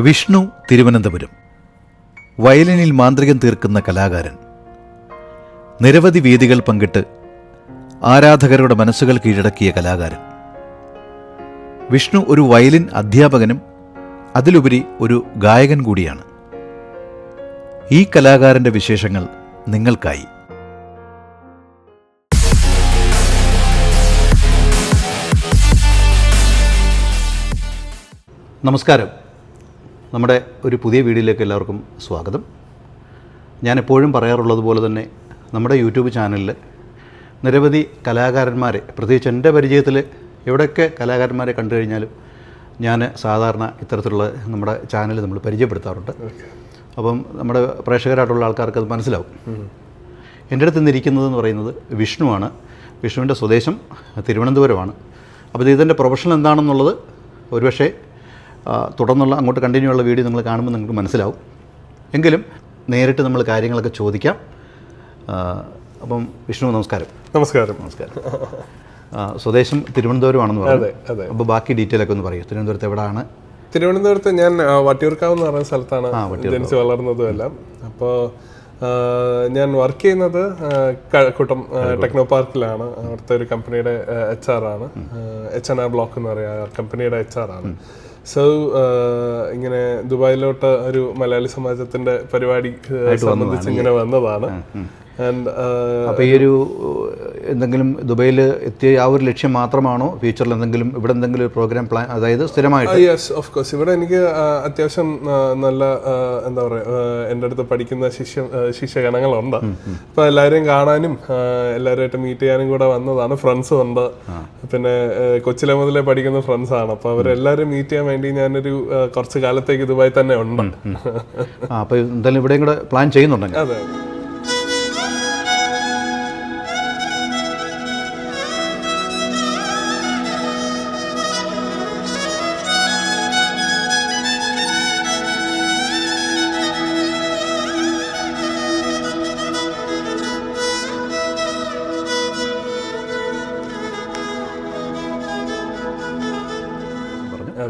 വിഷ്ണു തിരുവനന്തപുരം. വയലിനിൽ മാന്ത്രികം തീർക്കുന്ന കലാകാരൻ. നിരവധി വേദികൾ പങ്കിട്ട് ആരാധകരുടെ മനസ്സുകൾ കീഴടക്കിയ കലാകാരൻ. വിഷ്ണു ഒരു വയലിൻ അധ്യാപകനും അതിലുപരി ഒരു ഗായകൻ കൂടിയാണ്. ഈ കലാകാരൻ്റെ വിശേഷങ്ങൾ നിങ്ങൾക്കായി. നമസ്കാരം. നമ്മുടെ ഒരു പുതിയ വീഡിയോയിലേക്ക് എല്ലാവർക്കും സ്വാഗതം. ഞാൻ എപ്പോഴും പറയാറുള്ളത് പോലെ തന്നെ നമ്മുടെ യൂട്യൂബ് ചാനലിൽ നിരവധി കലാകാരന്മാരെ, പ്രത്യേകിച്ച് എൻ്റെ പരിചയത്തിൽ എവിടെയൊക്കെ കലാകാരന്മാരെ കണ്ടു കഴിഞ്ഞാലും ഞാൻ സാധാരണ ഇത്തരത്തിലുള്ള നമ്മുടെ ചാനൽ നമ്മൾ പരിചയപ്പെടുത്താറുണ്ട്. അപ്പം നമ്മുടെ പ്രേക്ഷകരായിട്ടുള്ള ആൾക്കാർക്ക് അത് മനസ്സിലാവും. എൻ്റെ അടുത്ത് നിന്നിരിക്കുന്നതെന്ന് പറയുന്നത് വിഷ്ണുവാണ്. വിഷ്ണുവിൻ്റെ സ്വദേശം തിരുവനന്തപുരമാണ്. അപ്പോൾ ഇതിൻ്റെ പ്രൊഫഷൻ എന്താണെന്നുള്ളത് ഒരുപക്ഷെ തുടർന്നുള്ള അങ്ങോട്ട് കണ്ടിന്യൂ ഉള്ള വീഡിയോ നിങ്ങൾ കാണുമ്പോൾ നിങ്ങൾക്ക് മനസ്സിലാവും. എങ്കിലും നേരിട്ട് നമ്മൾ കാര്യങ്ങളൊക്കെ ചോദിക്കാം. അപ്പം വിഷ്ണു നമസ്കാരം. നമസ്കാരം. സ്വദേശം തിരുവനന്തപുരമാണെന്ന് പറഞ്ഞു. അപ്പോൾ ബാക്കി ഡീറ്റെയിൽ ഒക്കെ ഒന്ന് പറയൂ. തിരുവനന്തപുരത്ത് എവിടെയാണ്? തിരുവനന്തപുരത്ത് ഞാൻ വട്ടിയൂർക്കാവ് എന്ന് പറയുന്ന സ്ഥലത്താണ് ജനിച്ച് വളർന്നതും എല്ലാം. അപ്പോൾ ഞാൻ വർക്ക് ചെയ്യുന്നത് കഴക്കൂട്ടം ടെക്നോ പാർക്കിലാണ്. അവിടുത്തെ ഒരു കമ്പനിയുടെ HR ആണ്. H&R ബ്ലോക്ക് എന്ന് പറയുക കമ്പനിയുടെ HR ആണ്. സോ ഇങ്ങനെ ദുബായിലോട്ട് ഒരു മലയാളി സമാജത്തിന്റെ പരിപാടി സംബന്ധിച്ച് ഇങ്ങനെ വന്നതാണ്. അപ്പോൾ ഈ ഒരു എന്തെങ്കിലും ദുബൈയിൽ എത്തിയ ആ ഒരു ലക്ഷ്യം മാത്രമാണോ? ഫ്യൂച്ചറിൽ എന്തെങ്കിലും ഇവിടെ എന്തെങ്കിലും ഒരു പ്രോഗ്രാം പ്ലാൻ, അതായത് സ്ഥിരമായിട്ട്? Yes, of course. ഇവിടെ എനിക്ക് അത്യാവശ്യം നല്ല എന്താ പറയുക, എൻ്റെ അടുത്ത് പഠിക്കുന്ന ശിഷ്യഗണങ്ങളുണ്ട്. അപ്പോൾ എല്ലാവരെയും കാണാനും എല്ലാവരുമായിട്ട് മീറ്റ് ചെയ്യാനും കൂടെ വന്നതാണ്. ഫ്രണ്ട്സും ഉണ്ട്, പിന്നെ കൊച്ചിലെ മുതലേ പഠിക്കുന്ന ഫ്രണ്ട്സാണ്. അപ്പോൾ അവരെല്ലാവരും മീറ്റ് ചെയ്യാൻ വേണ്ടി ഞാനൊരു കുറച്ച് കാലത്തേക്ക് ദുബായി തന്നെ ഉണ്ട്. അപ്പോൾ എന്തായാലും ഇവിടെയും കൂടെ പ്ലാൻ ചെയ്യുന്നുണ്ടെങ്കിൽ? അതെ.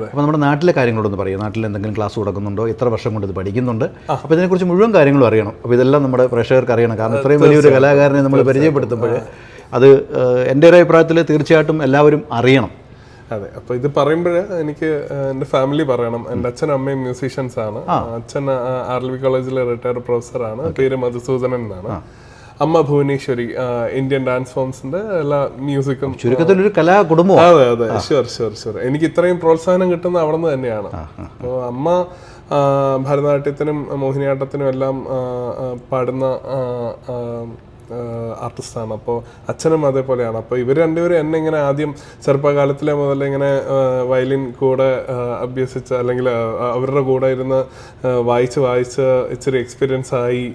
അപ്പോൾ നമ്മുടെ നാട്ടിലെ കാര്യങ്ങളൊന്ന് പറയും. നാട്ടിൽ എന്തെങ്കിലും ക്ലാസ് കൊടുക്കുന്നുണ്ടോ? എത്ര വർഷം കൊണ്ട് ഇത് പഠിക്കുന്നുണ്ട്? അപ്പോൾ ഇതിനെക്കുറിച്ച് മുഴുവൻ കാര്യങ്ങളും അറിയണം. അപ്പോൾ ഇതെല്ലാം നമ്മുടെ പ്രേക്ഷകർക്ക് അറിയണം. കാരണം ഇത്രയും വലിയൊരു കലാകാരനെ നമ്മൾ പരിചയപ്പെടുത്തുമ്പോൾ അത് എൻ്റെ ഒരു അഭിപ്രായത്തിൽ തീർച്ചയായിട്ടും എല്ലാവരും അറിയണം. അതെ. അപ്പോൾ ഇത് പറയുമ്പോൾ എനിക്ക് എൻ്റെ ഫാമിലി പറയണം. എൻ്റെ അച്ഛനും അമ്മയും മ്യൂസീഷ്യൻസ് ആണ്. അച്ഛൻ RLV കോളേജിലെ റിട്ടയർഡ് പ്രൊഫസറാണ്. പേര് മധുസൂദനൻ എന്നാണ്. അമ്മ ഭുവനേശ്വരി, ഇന്ത്യൻ ഡാൻസ് ഫോംസിന്റെ എല്ലാ മ്യൂസിക്കും. ചുരുക്കത്തിൽ ഒരു കലാ കുടുംബം. അതെ. ഷുവർ. എനിക്ക് ഇത്രയും പ്രോത്സാഹനം കിട്ടുന്ന അവിടെ നിന്ന് തന്നെയാണ്. അപ്പോൾ അമ്മ ഭരതനാട്യത്തിനും മോഹിനിയാട്ടത്തിനും എല്ലാം പാടുന്ന ആർട്ടിസ്റ്റാണ്. അപ്പോൾ അച്ഛനും അതേപോലെയാണ്. അപ്പോൾ ഇവർ രണ്ടുപേരും എന്നെ ഇങ്ങനെ ആദ്യം ചെറുപ്പകാലത്തിലെ മുതൽ ഇങ്ങനെ വയലിൻ കൂടെ അഭ്യസിച്ച്, അല്ലെങ്കിൽ അവരുടെ കൂടെ ഇരുന്ന് വായിച്ച് ഇച്ചിരി എക്സ്പീരിയൻസ് ആയി.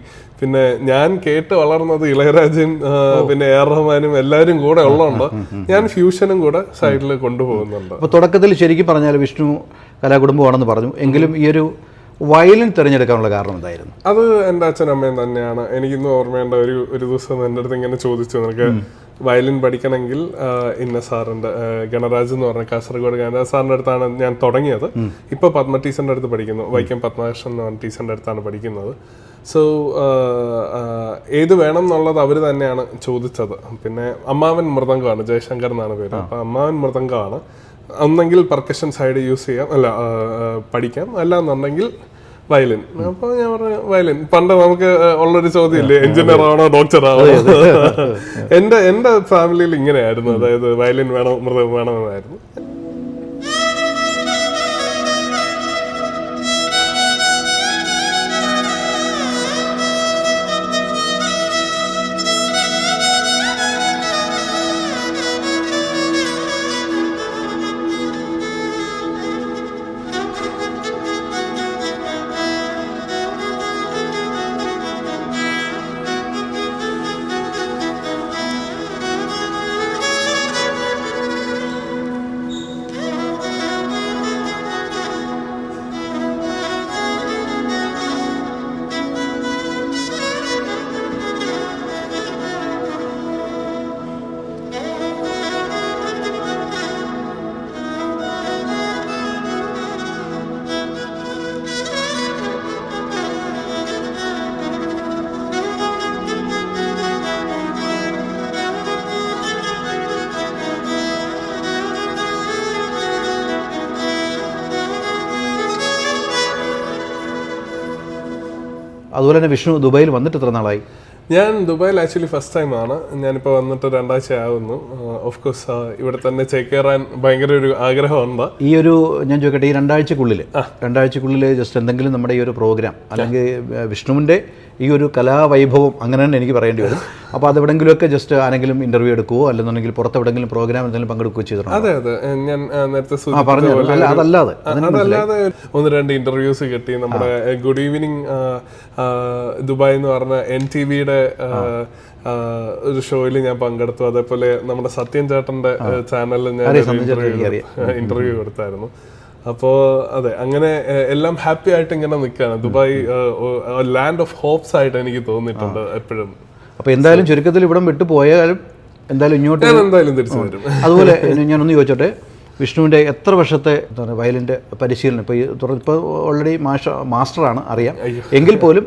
പിന്നെ ഞാൻ കേട്ട് വളർന്നത് ഇളയരാജയും പിന്നെ AR റഹ്മാനും എല്ലാവരും കൂടെ ഉള്ളതുകൊണ്ട് ഞാൻ ഫ്യൂഷനും കൂടെ സൈഡിൽ കൊണ്ടുപോകുന്നുണ്ട്. അപ്പോൾ തുടക്കത്തിൽ ശരിക്കും പറഞ്ഞാൽ വിഷ്ണു കലാകുടുംബമാണെന്ന് പറഞ്ഞു. എങ്കിലും ഈ ഒരു വയലിൻ തിരഞ്ഞെടുക്കാനുള്ള കാരണം എന്തായിരുന്നു? അത് എൻ്റെ അച്ഛനും അമ്മയും തന്നെയാണ്. എനിക്കിന്ന് ഓർമ്മയുണ്ട്, ഒരു ദിവസം എൻ്റെ അടുത്ത് ഇങ്ങനെ ചോദിച്ചു, നിനക്ക് വയലിൻ പഠിക്കണമെങ്കിൽ ഇന്ന സാറിൻ്റെ, ഗണരാജ് എന്ന് പറഞ്ഞ കാസർഗോഡ് ഗണരാജ് സാറിൻ്റെ അടുത്താണ് ഞാൻ തുടങ്ങിയത്. ഇപ്പോൾ പത്മ ടീച്ചറിൻ്റെ അടുത്ത് പഠിക്കുന്നു. വൈക്കം പത്മകൃഷ്ണൻ എന്ന് പറഞ്ഞ ടീച്ചറിൻ്റെ അടുത്താണ് പഠിക്കുന്നത്. സോ ഏത് വേണം എന്നുള്ളത് അവർ തന്നെയാണ് ചോദിച്ചത്. പിന്നെ അമ്മാവൻ മൃദംഗമാണ്, ജയശങ്കർ എന്നാണ് പേര്. അപ്പം അമ്മാവൻ മൃദംഗമാണ്. ഒന്നെങ്കിൽ പെർക്കഷൻ സൈഡ് യൂസ് ചെയ്യാം, പഠിക്കാം, അല്ലാന്നുണ്ടെങ്കിൽ വയലിൻ. അപ്പൊ ഞാൻ പറഞ്ഞു വയലിൻ. പണ്ട് നമുക്ക് ഉള്ളൊരു ചോദ്യമില്ലേ, എഞ്ചിനീയർ ആണോ ഡോക്ടർ ആണോ? എന്റെ ഫാമിലിയിൽ ഇങ്ങനെയായിരുന്നു. അതായത് വയലിൻ വേണം, മൃദംഗം വേണമെന്നായിരുന്നു. അതുപോലെ തന്നെ വിഷ്ണു ദുബായിൽ വന്നിട്ട് എത്ര നാളായി? ഞാൻ ദുബായിൽ ആക്ച്വലി ഫസ്റ്റ് ടൈം ആണ്. ഞാനിപ്പോൾ വന്നിട്ട് 2 ആഴ്ച ആകുന്നു. ഓഫ് കോഴ്സ് ഇവിടെ തന്നെ ചേക്കേറാൻ ഭയങ്കര ഒരു ആഗ്രഹമുണ്ട്. ഈ ഒരു ഞാൻ ചോദിക്കട്ടെ, ഈ 2 ആഴ്ചക്കുള്ളിൽ ജസ്റ്റ് എന്തെങ്കിലും നമ്മുടെ ഈ ഒരു പ്രോഗ്രാം അല്ലെങ്കിൽ വിഷ്ണുവിൻ്റെ ഈ ഒരു കലാവൈഭവം അങ്ങനെ തന്നെ എനിക്ക് പറയേണ്ടി വരും. അപ്പോൾ അതെവിടെങ്കിലുമൊക്കെ ജസ്റ്റ് ആരെങ്കിലും ഇന്റർവ്യൂ എടുക്കുകയോ അല്ലെന്നുണ്ടെങ്കിൽ പുറത്തെവിടെങ്കിലും പ്രോഗ്രാം എന്തെങ്കിലും പങ്കെടുക്കുകയോ ചെയ്തിട്ടുണ്ടോ? അതെ അതെ, ഞാൻ നേരത്തെ അതല്ലാതെ 1-2 ഇന്റർവ്യൂസ് കിട്ടി. നമ്മുടെ ഗുഡ് ഈവനിങ് ദുബായ് എന്ന് പറഞ്ഞ NTVയുടെ ഒരു ഷോയിൽ ഞാൻ പങ്കെടുത്തു. അതേപോലെ നമ്മുടെ സത്യൻ ചേട്ടന്റെ ചാനലിൽ ഞാൻ ഇന്റർവ്യൂ കൊടുത്തായിരുന്നു. അപ്പോൾ അതെ, അങ്ങനെ എല്ലാം ഹാപ്പി ആയിട്ട് ഇങ്ങനെ നിൽക്കുകയാണ്. ദുബായ് ലാൻഡ് ഓഫ് ഹോപ്സ് ആയിട്ട് എനിക്ക് തോന്നിയിട്ടുണ്ട് എപ്പോഴും. അപ്പോൾ എന്തായാലും ചുരുക്കത്തിൽ ഇവിടം വിട്ടു പോയാലും എന്തായാലും ഇങ്ങോട്ട് എന്തായാലും തിരിച്ചു വരും. അതുപോലെ ഞാനൊന്ന് ചോദിച്ചോട്ടെ, വിഷ്ണുവിൻ്റെ എത്ര വർഷത്തെ വയലിൻ്റെ പരിശീലനം? ഇപ്പോൾ ഓൾറെഡി മാസ്റ്ററാണ് അറിയാം, എങ്കിൽ പോലും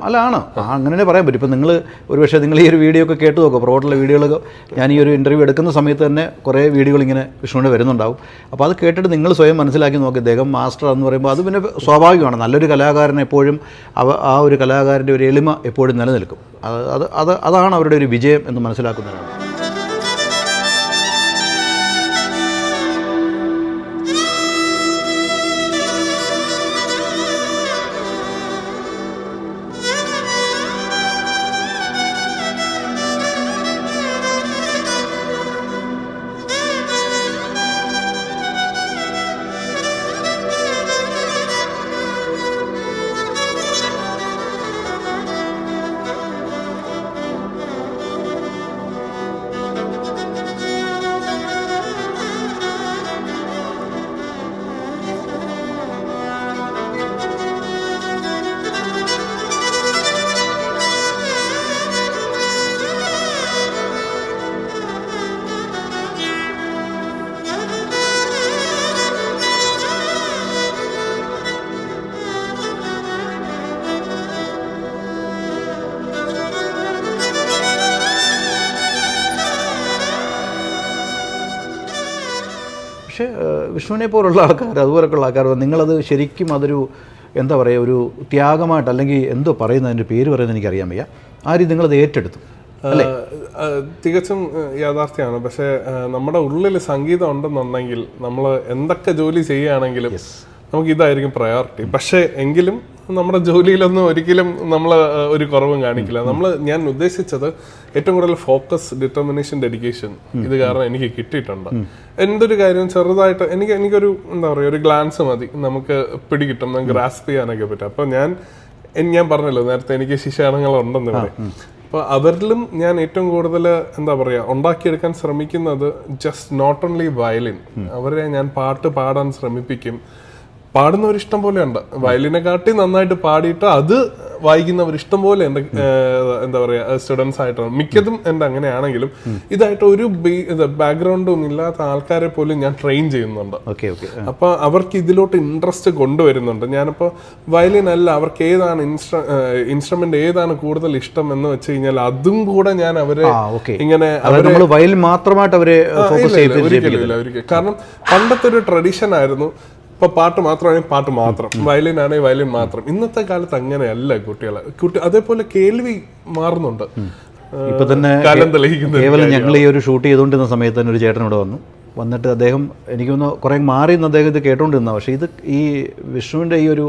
അങ്ങനെ പറയാൻ പറ്റും. ഇപ്പോൾ നിങ്ങൾ ഒരുപക്ഷെ നിങ്ങൾ ഈ ഒരു വീഡിയോ ഒക്കെ കേട്ട് നോക്കുക, പുറകോട്ടുള്ള വീഡിയോകളൊക്കെ ഞാൻ ഈ ഒരു ഇൻ്റർവ്യൂ എടുക്കുന്ന സമയത്ത് തന്നെ കുറേ വീഡിയോകൾ ഇങ്ങനെ വിഷ്ണുവിൻ്റെ വരുന്നുണ്ടാവും. അപ്പോൾ അത് കേട്ടിട്ട് നിങ്ങൾ സ്വയം മനസ്സിലാക്കി നോക്കുക, അദ്ദേഹം മാസ്റ്റർ എന്ന് പറയുമ്പോൾ അത് പിന്നെ സ്വാഭാവികമാണ്. നല്ലൊരു കലാകാരൻ എപ്പോഴും ആ ഒരു കലാകാരൻ്റെ ഒരു എളിമ എപ്പോഴും നിലനിൽക്കും. അതാണ് അവരുടെ ഒരു വിജയം എന്ന് മനസ്സിലാക്കുന്നതാണ്. പക്ഷേ വിഷ്ണുവിനെ പോലുള്ള ആൾക്കാർ, അതുപോലൊക്കെയുള്ള ആൾക്കാർ നിങ്ങളത് ശരിക്കും അതൊരു എന്താ പറയുക, ഒരു ത്യാഗമായിട്ട് അല്ലെങ്കിൽ എന്തോ പറയുന്നത്, അതിൻ്റെ പേര് പറയുന്നത് എനിക്കറിയാൻ വയ്യ, ആ രീതി നിങ്ങളത് ഏറ്റെടുത്തു. തികച്ചും യാഥാർത്ഥ്യമാണ്. പക്ഷേ നമ്മുടെ ഉള്ളിൽ സംഗീതം ഉണ്ടെന്നുണ്ടെങ്കിൽ നമ്മൾ എന്തൊക്കെ ജോലി ചെയ്യുകയാണെങ്കിലും നമുക്ക് ഇതായിരിക്കും പ്രയോറിറ്റി. പക്ഷേ എങ്കിലും നമ്മുടെ ജോലിയിലൊന്നും ഒരിക്കലും നമ്മൾ ഒരു കുറവും കാണിക്കില്ല. ഞാൻ ഉദ്ദേശിച്ചത് ഏറ്റവും കൂടുതൽ ഫോക്കസ്, ഡിറ്റർമിനേഷൻ, ഡെഡിക്കേഷൻ ഇത് കാരണം എനിക്ക് കിട്ടിയിട്ടുണ്ട്. എന്തൊരു കാര്യം ചെറുതായിട്ട് എനിക്കൊരു എന്താ പറയുക, ഒരു ഗ്ലാൻസ് മതി നമുക്ക് പിടികിട്ടും, നമുക്ക് ഗ്രാസ്പ് ചെയ്യാനൊക്കെ പറ്റും. അപ്പോൾ ഞാൻ പറഞ്ഞല്ലോ നേരത്തെ എനിക്ക് ശിശാണങ്ങളുണ്ടെന്ന് പറയും. അപ്പോൾ അവരിലും ഞാൻ ഏറ്റവും കൂടുതൽ എന്താ പറയുക ഉണ്ടാക്കിയെടുക്കാൻ ശ്രമിക്കുന്നത് ജസ്റ്റ് നോട്ട് ഓൺലി വയലിൻ, അവരെ ഞാൻ പാട്ട് പാടാൻ ശ്രമിപ്പിക്കും. പാടുന്നവർ ഇഷ്ടം പോലെ ഉണ്ട്, വയലിനെ കാട്ടി നന്നായിട്ട് പാടിയിട്ട് അത് വായിക്കുന്നവർ ഇഷ്ടം പോലെ എൻ്റെ എന്താ പറയുക സ്റ്റുഡൻസ് ആയിട്ടാണ് മിക്കതും. എൻ്റെ അങ്ങനെയാണെങ്കിലും ഇതായിട്ട് ഒരു ബാക്ക്ഗ്രൗണ്ടും ഇല്ലാത്ത ആൾക്കാരെ പോലും ഞാൻ ട്രെയിൻ ചെയ്യുന്നുണ്ട്. അപ്പൊ അവർക്ക് ഇതിലോട്ട് ഇൻട്രസ്റ്റ് കൊണ്ടുവരുന്നുണ്ട്. ഞാനിപ്പോൾ വയലിൻ അല്ല, അവർക്ക് ഏതാണ് ഇൻസ്ട്രുമെന്റ് ഏതാണ് കൂടുതൽ ഇഷ്ടം എന്ന് വെച്ച് കഴിഞ്ഞാൽ അതും കൂടെ ഞാൻ അവരെ ഇങ്ങനെ വയലിൻ മാത്രമായിട്ട് അവരെ ഒരിക്കലും. കാരണം പണ്ടത്തെ ഒരു ട്രഡീഷൻ ആയിരുന്നു, ഇപ്പൊ പാട്ട് മാത്രമാണെങ്കിൽ പാട്ട് മാത്രം, വയലിൻ ആണെങ്കിൽ വയലിൻ മാത്രം. ഇന്നത്തെ കാലത്ത് അങ്ങനെയല്ല കുട്ടി അതേപോലെ കേൾവി മാറുന്നുണ്ട്. ഇപ്പൊ തന്നെ കേവലം ഞങ്ങൾ ഈ ഒരു ഷൂട്ട് ചെയ്തുകൊണ്ടിരുന്ന സമയത്ത് തന്നെ ഒരു ചേട്ടൻ ഇവിടെ വന്നിട്ട് അദ്ദേഹം എനിക്കൊന്ന് കുറേ മാറി നിന്ന് അദ്ദേഹം ഇത് കേട്ടോണ്ടിരുന്ന, പക്ഷേ ഇത് ഈ വിഷ്ണുവിൻ്റെ ഈ ഒരു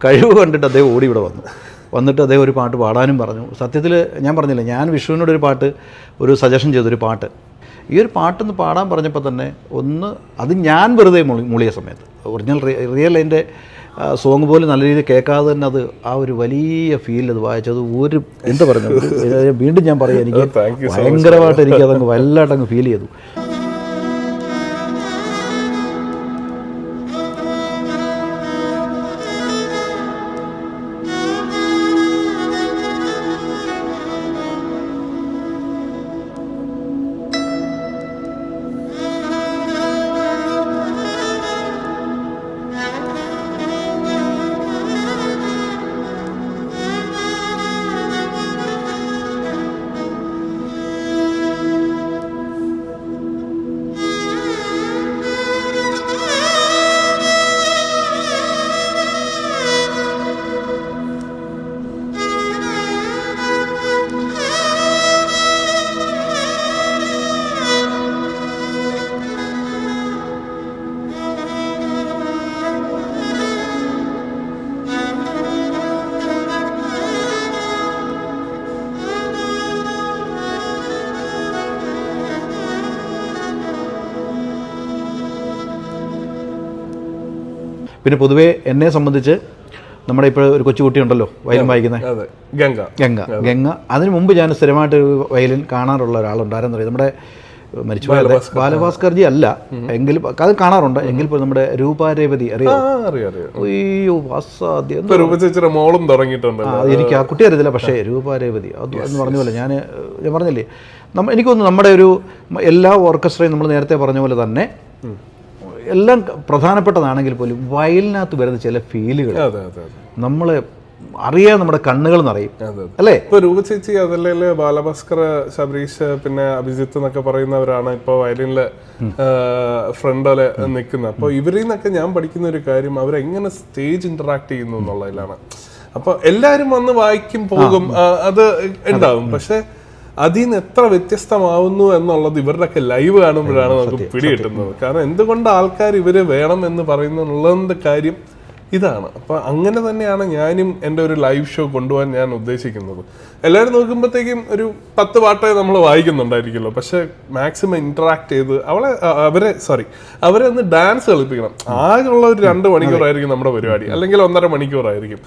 കഴിവ് കണ്ടിട്ട് അദ്ദേഹം ഓടി ഇവിടെ വന്നിട്ട് അദ്ദേഹം ഒരു പാട്ട് പാടാനും പറഞ്ഞു. സത്യത്തിൽ ഞാൻ പറഞ്ഞില്ല, ഞാൻ വിഷ്ണുവിനോട് ഒരു സജഷൻ ചെയ്തൊരു പാട്ട്, ഈ ഒരു പാട്ടൊന്ന് പാടാൻ പറഞ്ഞപ്പോൾ തന്നെ അത് ഞാൻ വെറുതെ മൂളിയ സമയത്ത് ഒറിജിനൽ റിയൽ അതിൻ്റെ സോങ് പോലും നല്ല രീതിയിൽ കേൾക്കാതെ തന്നെ അത് ആ ഒരു വലിയ ഫീൽ അത് വായിച്ചത് എന്താ പറയുന്നത്, വീണ്ടും ഞാൻ പറയാം, എനിക്ക് ഭയങ്കരമായിട്ട് എനിക്ക് അതങ്ങ് വല്ലാട്ടങ്ങ് ഫീൽ ചെയ്തു. പിന്നെ പൊതുവേ എന്നെ സംബന്ധിച്ച് നമ്മുടെ ഇപ്പോൾ ഒരു കൊച്ചുകുട്ടി ഉണ്ടല്ലോ വയലിൻ വായിക്കുന്നത്, അതെ, ഗംഗ. അതിന് മുമ്പ് ഞാൻ സ്ഥിരമായിട്ട് വയലിൻ കാണാറുള്ള ഒരാളുണ്ടായിരുന്നു. അറിയാം, നമ്മുടെ മരിച്ചുപോയ ബാലഭാസ്കർജി അല്ല എങ്കിലും അത് കാണാറുണ്ട്. എങ്കിൽ പോലും നമ്മുടെ രൂപാരേവതി അറിയാം. അയ്യോ അസാധ്യം, മോളും തുടങ്ങിയിട്ടുണ്ട്. എനിക്ക് ആ കുട്ടി അറിയത്തില്ല, പക്ഷേ രൂപാരേവതി അത് എന്ന് പറഞ്ഞ പോലെ ഞാൻ പറഞ്ഞില്ലേ, എനിക്കൊന്ന് നമ്മുടെ ഒരു എല്ലാ ഓർക്കസ്ട്രയും നമ്മൾ നേരത്തെ പറഞ്ഞ പോലെ തന്നെ എല്ലാം പ്രധാനപ്പെട്ടതാണെങ്കിൽ പോലും വയലിനകത്ത് വരുന്ന ചില ഫീലുകൾ നമ്മളെ അറിയാൻ നമ്മുടെ കണ്ണുകൾ നിറയും അല്ലേ. ഇപ്പൊ രൂപ ചേച്ചി അതല്ലേ ബാലഭാസ്കർ, ശബരീഷ്, പിന്നെ അഭിജിത്ത് എന്നൊക്കെ പറയുന്നവരാണ് ഇപ്പൊ വയലിനിലെ ഫ്രണ്ടോലെ നിൽക്കുന്നത്. അപ്പൊ ഇവരിൽ നിന്നൊക്കെ ഞാൻ പഠിക്കുന്ന ഒരു കാര്യം അവരെങ്ങനെ സ്റ്റേജ് ഇന്ററാക്ട് ചെയ്യുന്നു എന്നുള്ളതിലാണ്. അപ്പൊ എല്ലാരും വന്ന് വായിക്കും പോകും, അത് ഉണ്ടാവും. പക്ഷെ അതിൽ നിന്ന് എത്ര വ്യത്യസ്തമാവുന്നു എന്നുള്ളത് ഇവരുടെയൊക്കെ ലൈവ് കാണുമ്പോഴാണ് നമുക്ക് പിടികിട്ടുന്നത്. കാരണം എന്തുകൊണ്ട് ആൾക്കാർ ഇവര് വേണം എന്ന് പറയുന്നതിന്റെ കാര്യം ഇതാണ്. അപ്പൊ അങ്ങനെ തന്നെയാണ് ഞാനും എൻ്റെ ഒരു ലൈവ് ഷോ കൊണ്ടുപോകാൻ ഞാൻ ഉദ്ദേശിക്കുന്നത്. എല്ലാവരും നോക്കുമ്പോഴത്തേക്കും ഒരു 10 പാട്ടേ നമ്മൾ വായിക്കുന്നുണ്ടായിരിക്കുമല്ലോ, പക്ഷെ മാക്സിമം ഇന്ററാക്ട് ചെയ്ത് അവരെ ഒന്ന് ഡാൻസ് കളിപ്പിക്കണം. ആകെയുള്ള ഒരു 2 മണിക്കൂറായിരിക്കും നമ്മുടെ പരിപാടി, അല്ലെങ്കിൽ 1.5 മണിക്കൂറായിരിക്കും.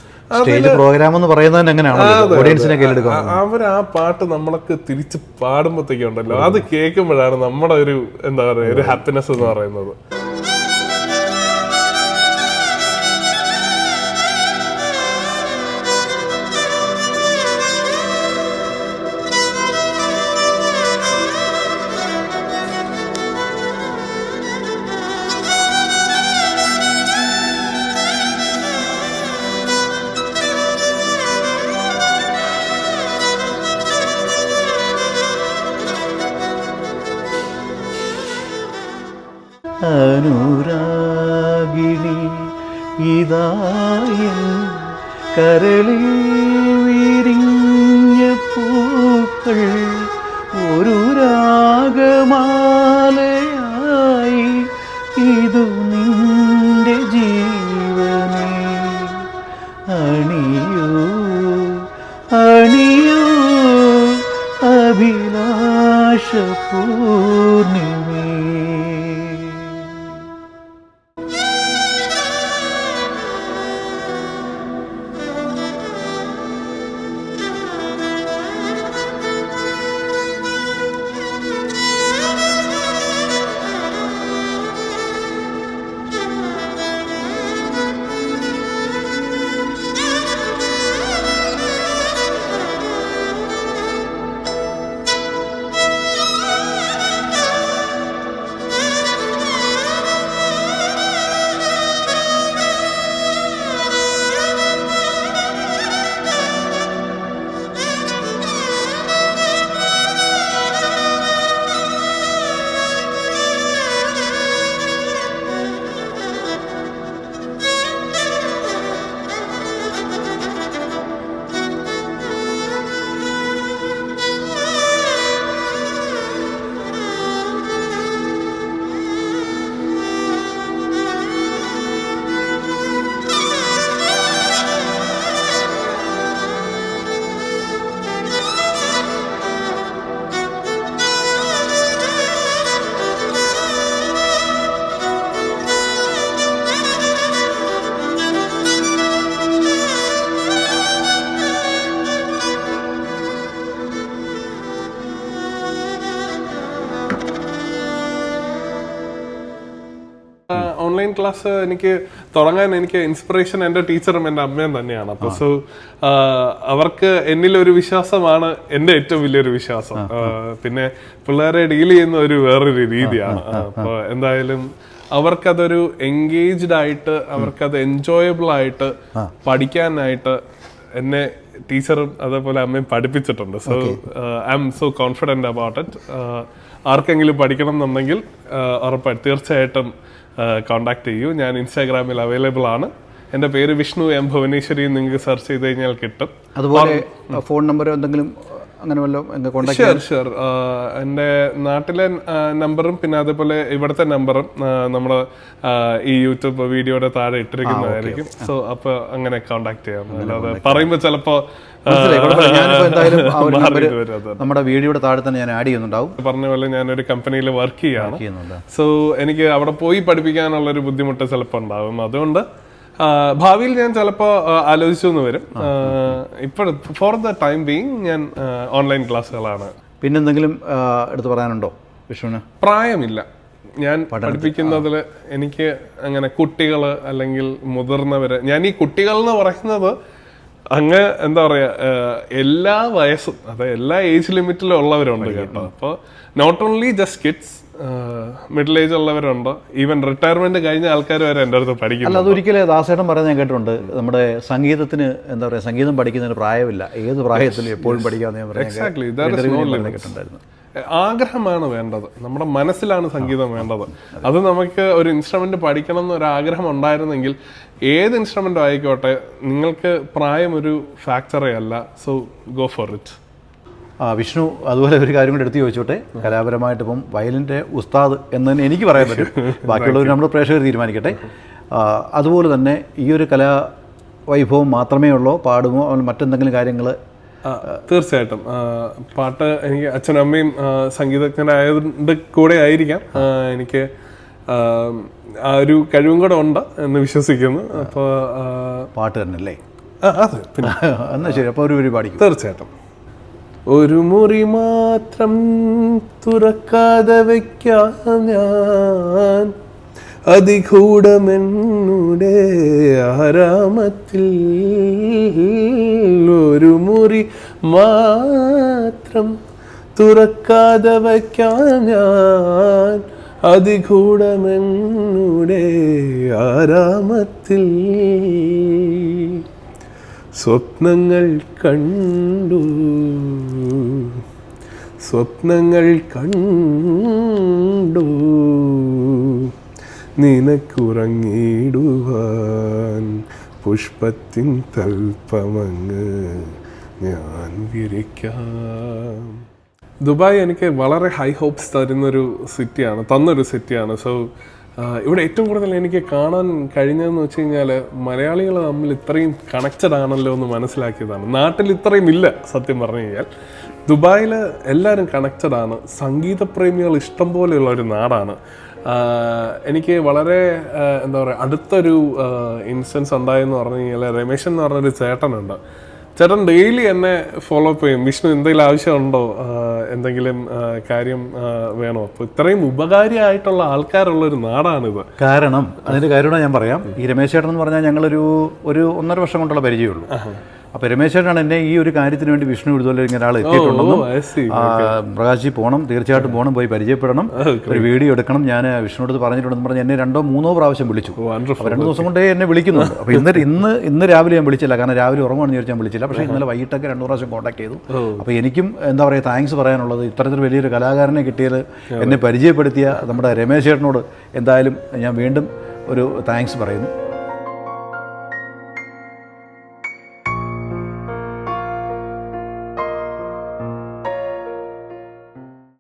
അവർ ആ പാട്ട് നമ്മൾക്ക് തിരിച്ച് പാടുമ്പോഴത്തേക്കുണ്ടല്ലോ, അത് കേൾക്കുമ്പോഴാണ് നമ്മുടെ ഒരു എന്താ പറയുക ഒരു ഹാപ്പിനെസ് എന്ന് പറയുന്നത്. അനുരാഗിണി ഇതായ കരളിൽ വിരിഞ്ഞ പൂക്കൾ ഒരു രാഗമാലയായി ഇതു നിന്റെ ജീവനെ അണിയൂ അണിയൂ അഭിലാഷ പൂർണിമേ. ഓൺലൈൻ ക്ലാസ് എനിക്ക് തുടങ്ങാൻ എനിക്ക് ഇൻസ്പിറേഷൻ എൻ്റെ ടീച്ചറും എൻ്റെ അമ്മയും തന്നെയാണ്. അപ്പൊ സോ അവർക്ക് എന്നിലൊരു വിശ്വാസമാണ് എൻ്റെ ഏറ്റവും വലിയൊരു വിശ്വാസം. പിന്നെ പിള്ളേരെ ഡീൽ ചെയ്യുന്ന ഒരു വേറൊരു രീതിയാണ്. അപ്പൊ എന്തായാലും അവർക്കതൊരു എൻഗേജ്ഡ് ആയിട്ട് അവർക്കത് എൻജോയബിൾ ആയിട്ട് പഠിക്കാനായിട്ട് എന്നെ ടീച്ചറും അതേപോലെ അമ്മയും പഠിപ്പിച്ചിട്ടുണ്ട്. So I M so confident about it. ആർക്കെങ്കിലും പഠിക്കണം എന്നുണ്ടെങ്കിൽ ഉറപ്പായിട്ട് തീർച്ചയായിട്ടും കോണ്ടാക്ട് ചെയ്യൂ. ഞാൻ ഇൻസ്റ്റാഗ്രാമിൽ അവൈലബിൾ ആണ്. എൻ്റെ പേര് വിഷ്ണു എം ഭുവനേശ്വരി. നിങ്ങൾക്ക് സെർച്ച് ചെയ്ത് കഴിഞ്ഞാൽ കിട്ടും. അതുപോലെ ഫോൺ നമ്പർ എന്തെങ്കിലും അങ്ങനെ വല്ലതും? ഷുവർ. എൻ്റെ നാട്ടിലെ നമ്പറും പിന്നെ അതേപോലെ ഇവിടുത്തെ നമ്പറും നമ്മുടെ ഈ യൂട്യൂബ് വീഡിയോയുടെ താഴെ ഇട്ടിരിക്കുന്നതായിരിക്കും. സോ അപ്പൊ അങ്ങനെ കോണ്ടാക്ട് ചെയ്യാം. അല്ലാതെ പറയുമ്പോ ചിലപ്പോ നമ്മുടെ വീഡിയോയുടെ താഴെ തന്നെ ഞാൻ ആഡ് ചെയ്യുന്നുണ്ടാവും. പറഞ്ഞ പോലെ ഞാനൊരു കമ്പനിയിൽ വർക്ക് ചെയ്യാണ്. സോ എനിക്ക് അവിടെ പോയി പഠിപ്പിക്കാനുള്ള ഒരു ബുദ്ധിമുട്ട് ചിലപ്പോൾ ഉണ്ടാവും. അതുകൊണ്ട് ഭാവിയിൽ ഞാൻ ചിലപ്പോൾ ആലോചിച്ചു എന്ന് വരും. ഇപ്പോൾ ഫോർ ദ ടൈം ബീങ് ഞാൻ ഓൺലൈൻ ക്ലാസ്സുകളാണ്. പിന്നെന്തെങ്കിലും എടുത്ത് പറയാനുണ്ടോ വിഷ്ണുവിന്? പ്രായമില്ല. ഞാൻ പഠിപ്പിക്കുന്നതിൽ എനിക്ക് അങ്ങനെ കുട്ടികൾ അല്ലെങ്കിൽ മുതിർന്നവര്, ഞാൻ ഈ കുട്ടികൾ എന്ന് പറയുന്നത് അങ്ങ് എന്താ പറയാ, എല്ലാ വയസ്സും, അതായത് എല്ലാ ഏജ് ലിമിറ്റിലും ഉള്ളവരുണ്ട് കേട്ടോ. അപ്പോൾ not only just kids, middle age ഉള്ളവരുണ്ട്, ഈവൻ റിട്ടയർമെന്റ് കഴിഞ്ഞ ആൾക്കാർ വരെ എൻ്റെ അടുത്ത് പഠിക്കുന്നു. അല്ല, അതൊരിക്കലും ദാസേട്ടൻ പറയുന്നത് ഞാൻ കേട്ടിട്ടുണ്ട്. നമ്മുടെ സംഗീതത്തിന് എന്താ പറയുക, സംഗീതം പഠിക്കുന്നതിന് പ്രായമില്ല, ഏത് പ്രായത്തിലും എപ്പോഴും പഠിക്കാമെന്ന് ഞാൻ കേട്ടിട്ടുണ്ടായിരുന്നു. ആഗ്രഹമാണ് വേണ്ടത്, നമ്മുടെ മനസ്സിലാണ് സംഗീതം വേണ്ടത്. അത് നമുക്ക് ഒരു ഇൻസ്ട്രുമെന്റ് പഠിക്കണം എന്നൊരു ആഗ്രഹം ഉണ്ടായിരുന്നെങ്കിൽ ഏത് ഇൻസ്ട്രുമെന്റും ആയിക്കോട്ടെ, നിങ്ങൾക്ക് പ്രായം ഒരു ഫാക്ടറേ അല്ല. So go for it. Vishnu, അതുപോലെ ഒരു കാര്യം കൂടെ എടുത്ത് ചോദിച്ചോട്ടെ. കലാപരമായിട്ട് ഇപ്പം വയലിൻ്റെ ഉസ്താദ് എന്ന് തന്നെ എനിക്ക് പറയാൻ പറ്റും, ബാക്കിയുള്ളവർ നമ്മുടെ പ്രേക്ഷകർ തീരുമാനിക്കട്ടെ. അതുപോലെ തന്നെ ഈ ഒരു കലാവൈഭവം മാത്രമേ ഉള്ളൂ, പാടുമോ മറ്റെന്തെങ്കിലും കാര്യങ്ങൾ? തീർച്ചയായിട്ടും പാട്ട് എനിക്ക് അച്ഛനും അമ്മയും സംഗീതജ്ഞരായതുകൊണ്ട് കൂടെ ആയിരിക്കാം എനിക്ക് ആ ഒരു കഴിവും കൂടെ ഉണ്ട് എന്ന് വിശ്വസിക്കുന്നു. അപ്പോൾ പാട്ട് തന്നെ അല്ലേ? അതെ, പിന്നെ എന്നാൽ ശരി, അപ്പോൾ ഒരു പാടിക്കും. തീർച്ചയായിട്ടും. ഒരു മുറി മാത്രം തുറക്കാതെ വയ്ക്കാം ഞാൻ, അതികൂടമെന്നുടെ ആരാമത്തിൽ. ഒരു മുറി മാത്രം തുറക്കാതെ വയ്ക്കാം ഞാൻ, അതികൂടമെന്നുടെ ആരാമത്തിൽ. സ്വപ്നങ്ങൾ കണ്ടു, സ്വപ്നങ്ങൾ കണ്ടു, നിനക്കുറങ്ങിടുവാൻ പുഷ്പത്തിൻ തൽപ്പമങ്ങ് ഞാൻ വിരിക്കാം. ദുബായ് എനിക്ക് വളരെ ഹൈ ഹോപ്സ് തന്നൊരു സിറ്റിയാണ്. സോ ഇവിടെ ഏറ്റവും കൂടുതൽ എനിക്ക് കാണാൻ കഴിഞ്ഞതെന്ന് വെച്ച് കഴിഞ്ഞാൽ മലയാളികൾ തമ്മിൽ ഇത്രയും കണക്റ്റഡ് ആണല്ലോ എന്ന് മനസ്സിലാക്കിയതാണ്. നാട്ടിൽ ഇത്രയും ഇല്ല സത്യം പറഞ്ഞു കഴിഞ്ഞാൽ. ദുബായിൽ എല്ലാവരും കണക്റ്റഡ് ആണ്, സംഗീതപ്രേമികൾ ഇഷ്ടം പോലെയുള്ള ഒരു നാടാണ്. എനിക്ക് വളരെ എന്താ പറയുക, അടുത്തൊരു ഇൻസ്റ്റൻസ് ഉണ്ടായെന്ന് പറഞ്ഞു കഴിഞ്ഞാൽ, രമേശൻ എന്ന് പറഞ്ഞൊരു ചേട്ടനുണ്ട്. ചേട്ടൻ ഡെയിലി എന്നെ ഫോളോ അപ്പ് ചെയ്യും. വിഷ്ണു എന്തെങ്കിലും ആവശ്യമുണ്ടോ, എന്തെങ്കിലും കാര്യം വേണോ? അപ്പോൾ ഇത്രയും ഉപകാരിയായിട്ടുള്ള ആൾക്കാരുള്ളൊരു നാടാണിത്. കാരണം അതിൻ്റെ കാര്യമാണ് ഞാൻ പറയാം. ഈ രമേശ് ചേട്ടൻ എന്ന് പറഞ്ഞാൽ ഞങ്ങളൊരു 1.5 വർഷം കൊണ്ടുള്ള പരിചയമുള്ളൂ. അപ്പോൾ രമേശ് ചേട്ടനാണ് എന്നെ ഈ ഒരു കാര്യത്തിന് വേണ്ടി വിഷ്ണു ഇതുപോലെ ഇങ്ങനെ ഒരാൾ എത്തിയിട്ടുണ്ടെന്നും, പ്രകാശി പോകണം, തീർച്ചയായിട്ടും പോകണം, പോയി പരിചയപ്പെടണം, ഒരു വീഡിയോ എടുക്കണം, ഞാൻ വിഷ്ണുവിനോട് പറഞ്ഞിട്ടുണ്ടെന്ന് പറഞ്ഞ് എന്നെ 2-3 പ്രാവശ്യം വിളിച്ചു. അപ്പോൾ 2 ദിവസം കൊണ്ടേ എന്നെ വിളിക്കുന്നുണ്ട്. അപ്പോൾ ഇന്ന് രാവിലെ ഞാൻ വിളിച്ചില്ല, കാരണം രാവിലെ ഉറങ്ങുവാണെന്ന് ചോദിച്ചാൽ ഞാൻ വിളിച്ചില്ല. പക്ഷേ ഇന്നലെ വൈകിട്ടൊക്കെ 2 പ്രാവശ്യം കോൺടാക്ട് ചെയ്തു. അപ്പോൾ എനിക്കും എന്താ പറയുക, താങ്ക്സ് പറയാനുള്ളത്, ഇത്തരത്തിൽ വലിയൊരു കലാകാരനെ കിട്ടിയത്, എന്നെ പരിചയപ്പെടുത്തിയ നമ്മുടെ രമേശ് ചേട്ടനോട് എന്തായാലും ഞാൻ വീണ്ടും ഒരു താങ്ക്സ് പറയുന്നു.